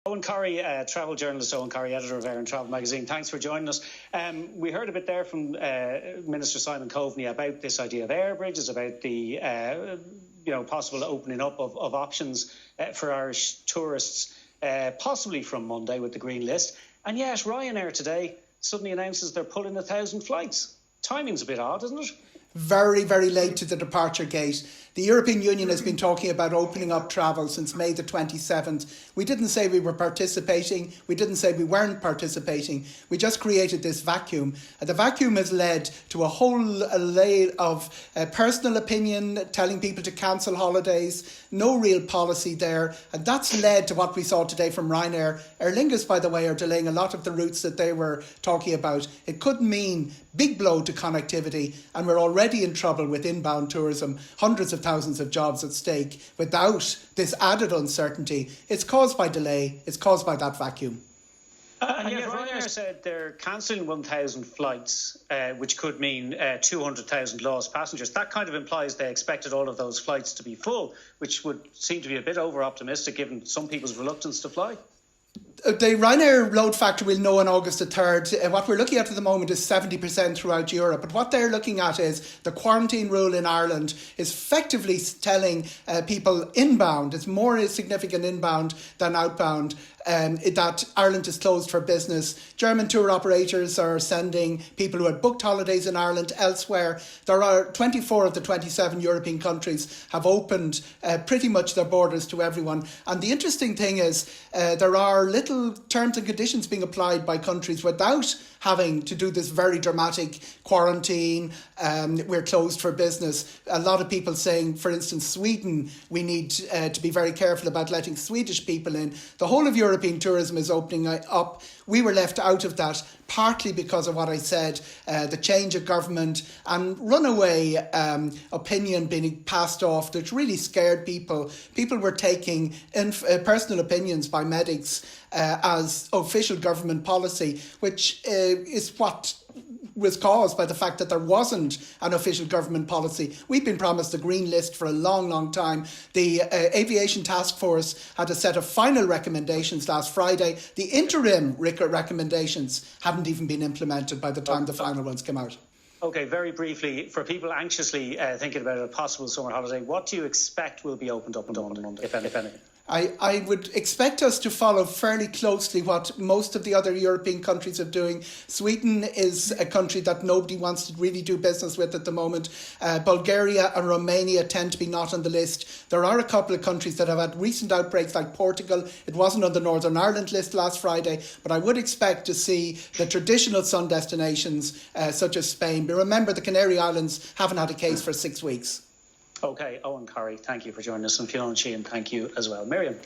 Eoghan Corry, travel journalist Eoghan Corry, editor of Air and Travel magazine. Thanks for joining us. We heard a bit there from Minister Simon Coveney about this idea of air bridges, about the possible opening up of options for Irish tourists, possibly from Monday with the green list. And yet Ryanair today suddenly announces they're pulling 1,000 flights. Timing's a bit odd, isn't it? Very, very late to the departure gate. The European Union has been talking about opening up travel since May the 27th. We didn't say we were participating. We didn't say we weren't participating. We just created this vacuum. And the vacuum has led to a whole array of personal opinion, telling people to cancel holidays, no real policy there. And that's led to what we saw today from Ryanair. Aer Lingus, by the way, are delaying a lot of the routes that they were talking about. It could mean big blow to connectivity, and we're already in trouble with inbound tourism, hundreds of thousands of jobs at stake without this added uncertainty. It's caused by delay, it's caused by that vacuum. And yet Ryanair said they're cancelling 1,000 flights, which could mean 200,000 lost passengers. That kind of implies they expected all of those flights to be full, which would seem to be a bit over-optimistic given some people's reluctance to fly. The Ryanair load factor we'll know on August the 3rd. What we're looking at the moment is 70% throughout Europe. But what they're looking at is the quarantine rule in Ireland is effectively telling people inbound, it's more significant inbound than outbound, that Ireland is closed for business. German tour operators are sending people who had booked holidays in Ireland elsewhere. There are 24 of the 27 European countries have opened pretty much their borders to everyone. And the interesting thing is there are little terms and conditions being applied by countries without having to do this very dramatic quarantine. We're closed for business. A lot of people saying, for instance, Sweden, we need to be very careful about letting Swedish people in. The whole of European tourism is opening up. We were left out of that, partly because of what I said, the change of government and runaway opinion being passed off that really scared people. People were taking personal opinions by medics as official government policy, which is what was caused by the fact that there wasn't an official government policy. We've been promised a green list for a long, long time. The Aviation Task Force had a set of final recommendations last Friday. The interim recommendations haven't even been implemented by the time the final ones come out. Okay, very briefly, for people anxiously thinking about a possible summer holiday, what do you expect will be opened up on Monday, if anything? I would expect us to follow fairly closely what most of the other European countries are doing. Sweden is a country that nobody wants to really do business with at the moment. Bulgaria and Romania tend to be not on the list. There are a couple of countries that have had recent outbreaks, like Portugal. It wasn't on the Northern Ireland list last Friday, but I would expect to see the traditional sun destinations such as Spain. But remember, the Canary Islands haven't had a case for 6 weeks. Okay, Eoghan Corry, thank you for joining us, and Fiona Sheehan, thank you as well. Miriam.